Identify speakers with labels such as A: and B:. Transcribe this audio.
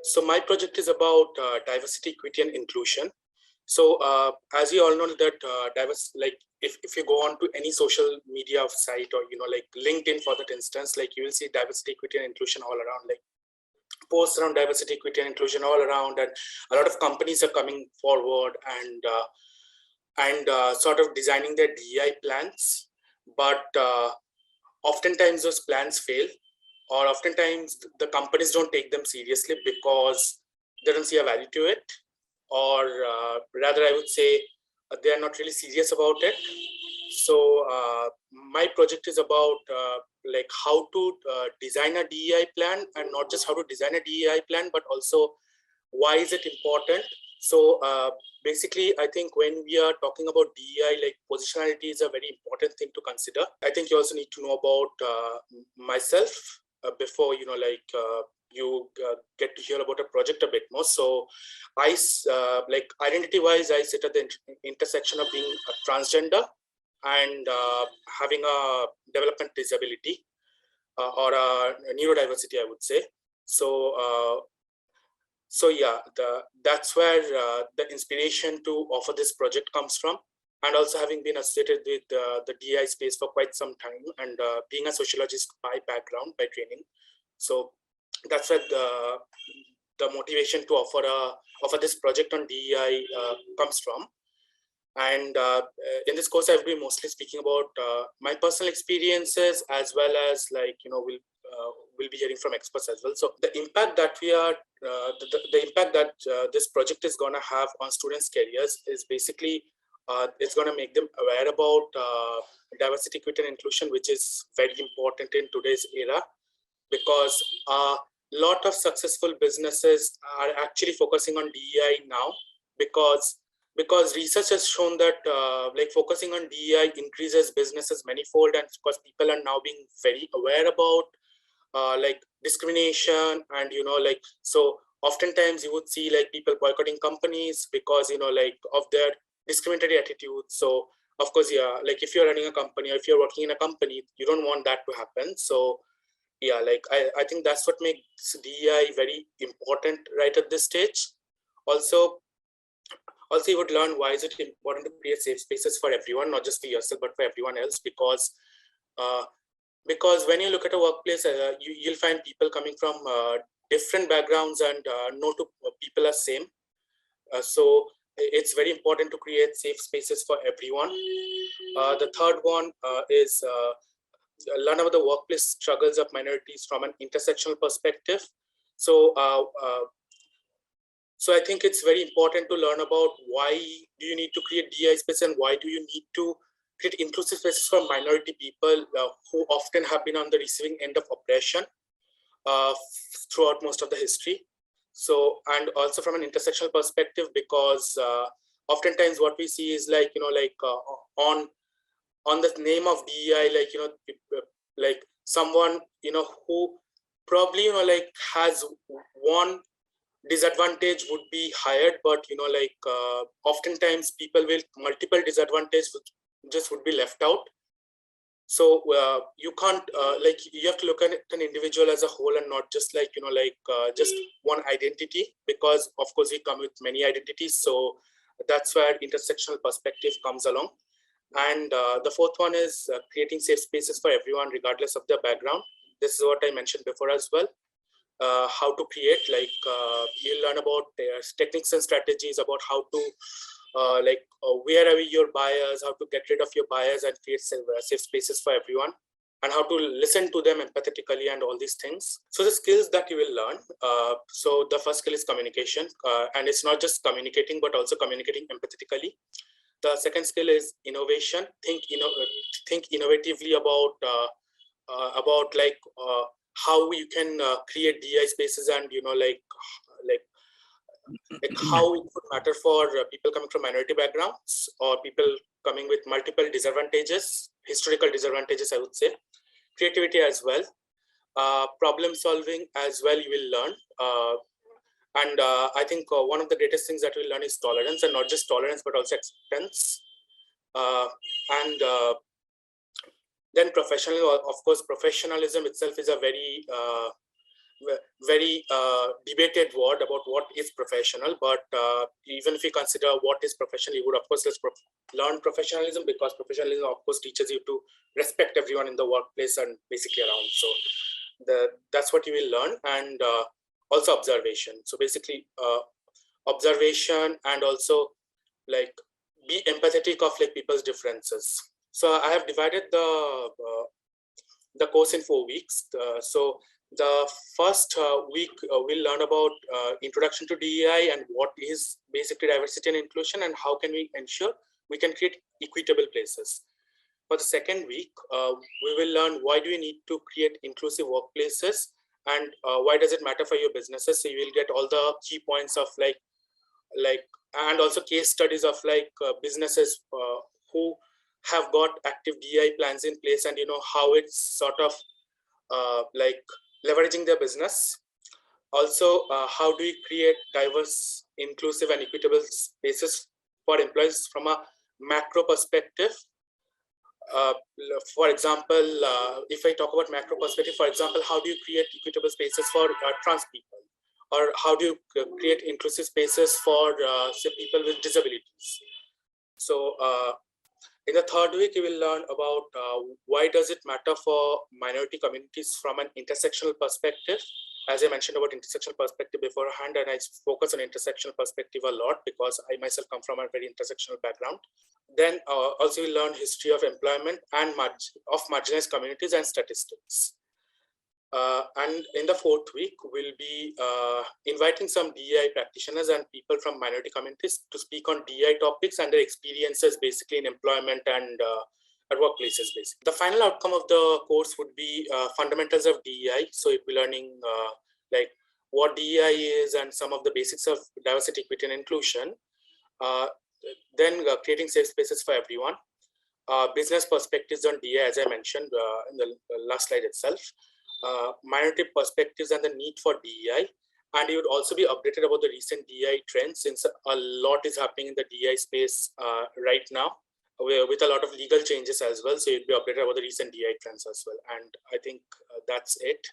A: So my project is about diversity, equity, and inclusion. So as you all know that if you go on to any social media site or like LinkedIn for that instance, like you will see diversity, equity, and inclusion all around, like posts around diversity, equity, and inclusion all around, and a lot of companies are coming forward and sort of designing their DEI plans, but oftentimes those plans fail, or oftentimes the companies don't take them seriously because they don't see a value to it, or rather I would say they are not really serious about it. So my project is about like how to design a DEI plan, and not just how to design a DEI plan, but also why is it important. So basically, I think when we are talking about DEI, like positionality is a very important thing to consider. I think you also need to know about myself before you get to hear about a project a bit more. So I like identity-wise, I sit at the intersection of being a transgender and having a development disability or a neurodiversity, I would say. So yeah, that's where the inspiration to offer this project comes from. And also having been associated with the DI space for quite some time, and being a sociologist by background, by training. So that's where the motivation to offer this project on DEI comes from. And in this course, I've been mostly speaking about my personal experiences, as well as we'll be hearing from experts as well. So the impact that we are, the impact that this project is going to have on students' careers is basically it's going to make them aware about diversity, equity, and inclusion, which is very important in today's era, because a lot of successful businesses are actually focusing on DEI now, because research has shown that like focusing on DEI increases businesses manifold, and because people are now being very aware about like discrimination, and like, so oftentimes you would see like people boycotting companies because like of their discriminatory attitude. So of course, yeah, like if you're running a company or if you're working in a company, you don't want that to happen. So yeah, like I think that's what makes DEI very important right at this stage. Also you would learn why is it important to create safe spaces for everyone, not just for yourself, but for everyone else, because when you look at a workplace, you'll find people coming from different backgrounds, and no two people are same. So it's very important to create safe spaces for everyone. The third one is learn about the workplace struggles of minorities from an intersectional perspective. So so I think it's very important to learn about why do you need to create DI space, and why do you need to create inclusive spaces for minority people who often have been on the receiving end of oppression throughout most of the history. So, and also from an intersectional perspective, because oftentimes what we see is like, on the name of DEI, like someone, who probably, like has one disadvantage would be hired, but oftentimes people with multiple disadvantages just would be left out. So you can't like, you have to look at an individual as a whole, and not just like just one identity, because of course we come with many identities. So that's where intersectional perspective comes along. And the fourth one is creating safe spaces for everyone regardless of their background. This is what I mentioned before as well. How to create, like you'll learn about techniques and strategies about how to where are your bias, how to get rid of your bias and create safe spaces for everyone, and how to listen to them empathetically, and all these things. So the skills that you will learn, so the first skill is communication, and it's not just communicating but also communicating empathetically. The second skill is innovation. Think innovatively about like how you can create DI spaces, and like how it would matter for people coming from minority backgrounds, or people coming with multiple disadvantages, historical disadvantages, I would say. Creativity as well, problem solving as well, you will learn. And I think one of the greatest things that we'll learn is tolerance, and not just tolerance, but also acceptance. And then professional, of course, professionalism itself is a very very debated word about what is professional, but even if you consider what is professional, you would of course learn professionalism, because professionalism of course teaches you to respect everyone in the workplace and basically around. So that's what you will learn. And also observation. So basically observation, and also like be empathetic of like people's differences. So I have divided the course in 4 weeks. So the first week we'll learn about introduction to DEI and what is basically diversity and inclusion, and how can we ensure we can create equitable places. For the second week, we will learn why do we need to create inclusive workplaces, and why does it matter for your businesses. So you will get all the key points of like and also case studies of like businesses who have got active DEI plans in place, and how it's sort of like leveraging their business. Also, how do we create diverse, inclusive, and equitable spaces for employees from a macro perspective. For example, if I talk about macro perspective, for example, how do you create equitable spaces for trans people? Or how do you create inclusive spaces for say people with disabilities? So in the third week, you will learn about why does it matter for minority communities from an intersectional perspective. As I mentioned about intersectional perspective beforehand, and I focus on intersectional perspective a lot because I myself come from a very intersectional background. Then also we learn history of employment and of marginalized communities and statistics. And in the fourth week, we'll be inviting some DEI practitioners and people from minority communities to speak on DEI topics and their experiences basically in employment and at workplaces. Basically, the final outcome of the course would be fundamentals of DEI. So you'll be learning like what DEI is and some of the basics of diversity, equity, and inclusion. Then creating safe spaces for everyone. Business perspectives on DEI, as I mentioned in the last slide itself. Minority perspectives and the need for DEI, and you would also be updated about the recent DEI trends, since a lot is happening in the DEI space right now, with a lot of legal changes as well. So you'd be updated about the recent DEI trends as well. And I think that's it.